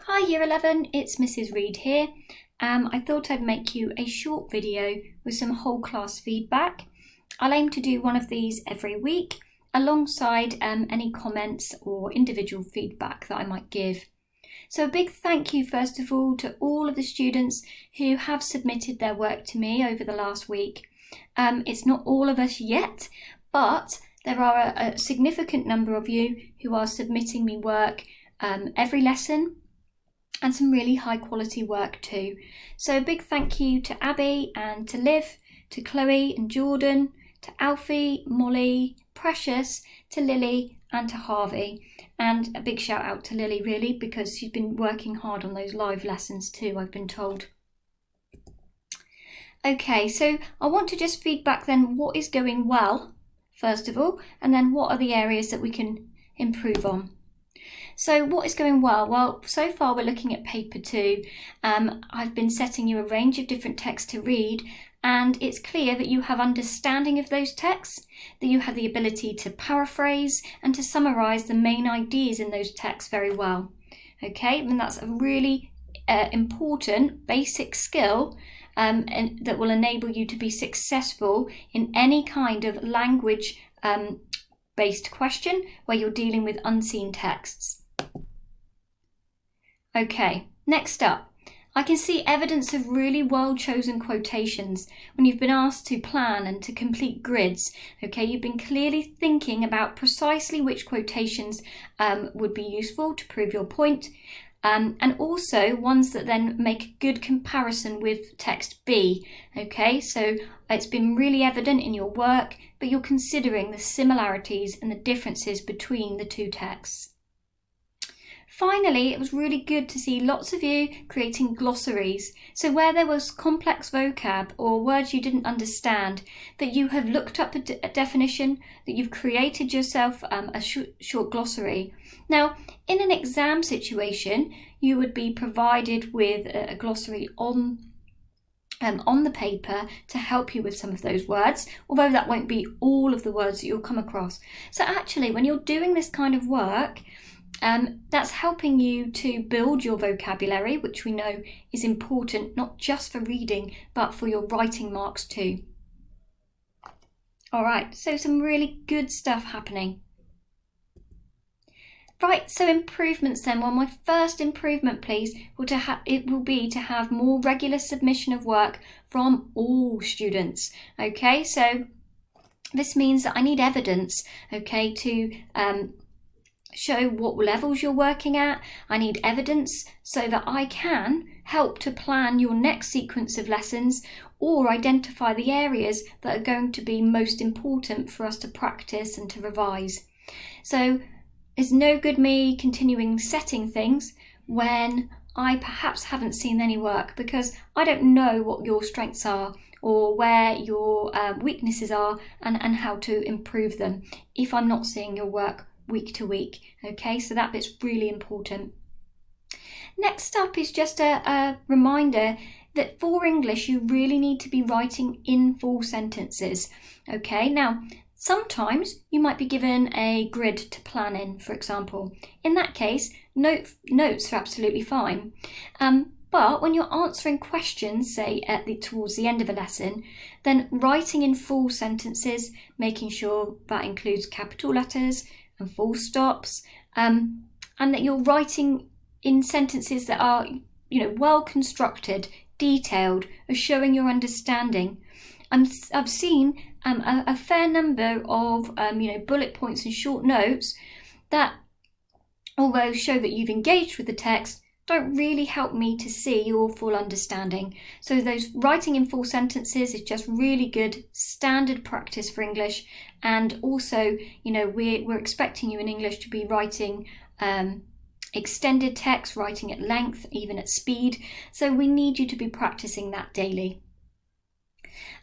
Hi Year 11, it's Mrs. Reed here. I thought I'd make you a short video with some whole class feedback. I'll aim to do one of these every week alongside any comments or individual feedback that I might give. So a big thank you first of all to all of the students who have submitted their work to me over the last week. It's not all of us yet, but there are a significant number of you who are submitting me work every lesson, and some really high quality work too. So a big thank you to Abby and to Liv, to Chloe and Jordan, to Alfie, Molly, Precious, to Lily and to Harvey. And a big shout out to Lily really, because she's been working hard on those live lessons too, I've been told. Okay, so I want to just feedback then what is going well, first of all, and then what are the areas that we can improve on. So what is going well? Well, so far we're looking at paper 2. I've been setting you a range of different texts to read, and it's clear that you have understanding of those texts, that you have the ability to paraphrase and to summarise the main ideas in those texts very well. Okay, and that's a really important basic skill and that will enable you to be successful in any kind of language based question where you're dealing with unseen texts. Okay, next up, I can see evidence of really well-chosen quotations when you've been asked to plan and to complete grids. Okay, you've been clearly thinking about precisely which quotations would be useful to prove your point, and also ones that then make a good comparison with text B. Okay, so it's been really evident in your work, but you're considering the similarities and the differences between the two texts. Finally, it was really good to see lots of you creating glossaries. So where there was complex vocab or words you didn't understand, that you have looked up a definition, that you've created yourself a short glossary. Now, in an exam situation, you would be provided with a glossary on the paper to help you with some of those words, although that won't be all of the words that you'll come across. So actually, when you're doing this kind of work, that's helping you to build your vocabulary, which we know is important not just for reading, but for your writing marks too. All right, so some really good stuff happening. Right, so improvements then. Well, my first improvement, please, will be to have more regular submission of work from all students. Okay, so this means that I need evidence, okay, to show what levels you're working at. I need evidence so that I can help to plan your next sequence of lessons or identify the areas that are going to be most important for us to practice and to revise. So it's no good me continuing setting things when I perhaps haven't seen any work, because I don't know what your strengths are or where your weaknesses are and how to improve them if I'm not seeing your work week to week. Okay, so that bit's really important. Next up is just a reminder that for English you really need to be writing in full sentences. Okay, now sometimes you might be given a grid to plan in, for example. In that case, notes are absolutely fine. But when you're answering questions, say towards the end of a lesson, then writing in full sentences, making sure that includes capital letters and full stops, and that you're writing in sentences that are, well constructed, detailed, are showing your understanding. I've seen a fair number of bullet points and short notes that, although show that you've engaged with the text, don't really help me to see your full understanding. So those writing in full sentences is just really good standard practice for English. And also, we're expecting you in English to be writing extended text, writing at length, even at speed. So we need you to be practicing that daily.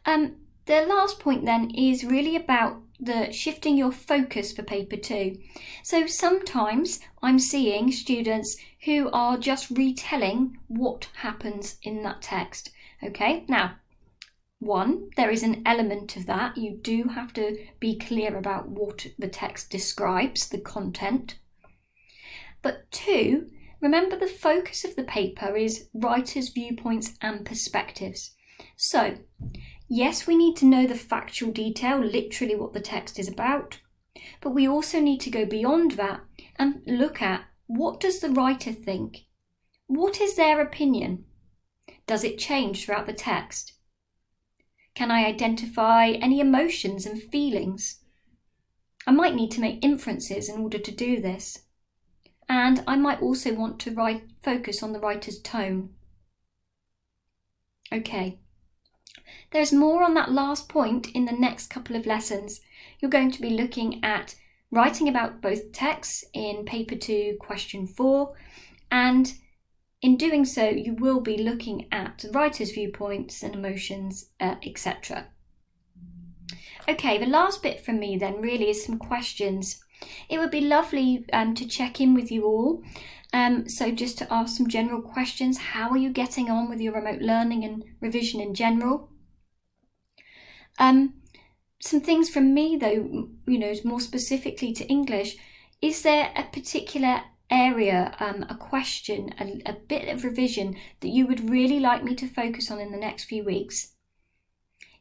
The last point then is really about the shifting your focus for paper 2. So sometimes I'm seeing students who are just retelling what happens in that text. Okay, now, one, there is an element of that. You do have to be clear about what the text describes, the content. But two, remember the focus of the paper is writers' viewpoints and perspectives. So, yes, we need to know the factual detail, literally what the text is about, but we also need to go beyond that and look at what does the writer think? What is their opinion? Does it change throughout the text? Can I identify any emotions and feelings? I might need to make inferences in order to do this. And I might also want to focus on the writer's tone. Okay. There's more on that last point in the next couple of lessons. You're going to be looking at writing about both texts in paper 2, question 4, and in doing so, you will be looking at the writer's viewpoints and emotions, etc. Okay, the last bit from me then really is some questions. It would be lovely to check in with you all. So just to ask some general questions. How are you getting on with your remote learning and revision in general? Some things from me though, more specifically to English. Is there a particular area, a question, a bit of revision that you would really like me to focus on in the next few weeks?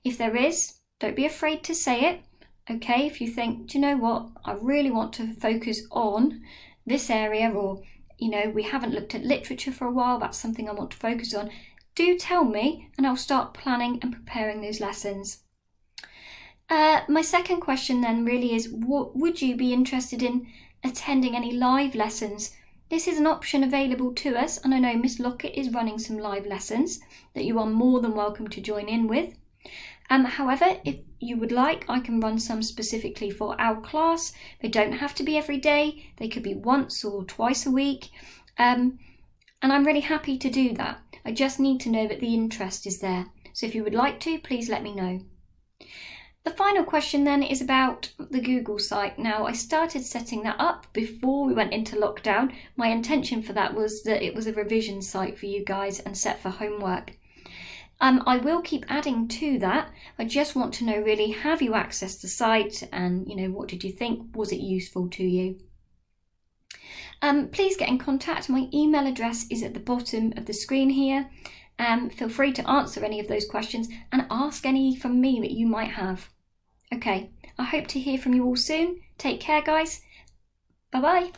If there is, don't be afraid to say it. Okay, if you think, do you know what, I really want to focus on this area, or we haven't looked at literature for a while, that's something I want to focus on, do tell me and I'll start planning and preparing those lessons. My second question then really is, would you be interested in attending any live lessons? This is an option available to us, and I know Miss Lockett is running some live lessons that you are more than welcome to join in with. However, if you would like, I can run some specifically for our class. They don't have to be every day, they could be once or twice a week, and I'm really happy to do that. I just need to know that the interest is there. So if you would like to, please let me know. The final question then is about the Google site. Now, I started setting that up before we went into lockdown. My intention for that was that it was a revision site for you guys and set for homework. I will keep adding to that. I just want to know really, have you accessed the site, and what did you think? Was it useful to you? Please get in contact. My email address is at the bottom of the screen here. Feel free to answer any of those questions and ask any from me that you might have. Okay, I hope to hear from you all soon. Take care, guys. Bye-bye.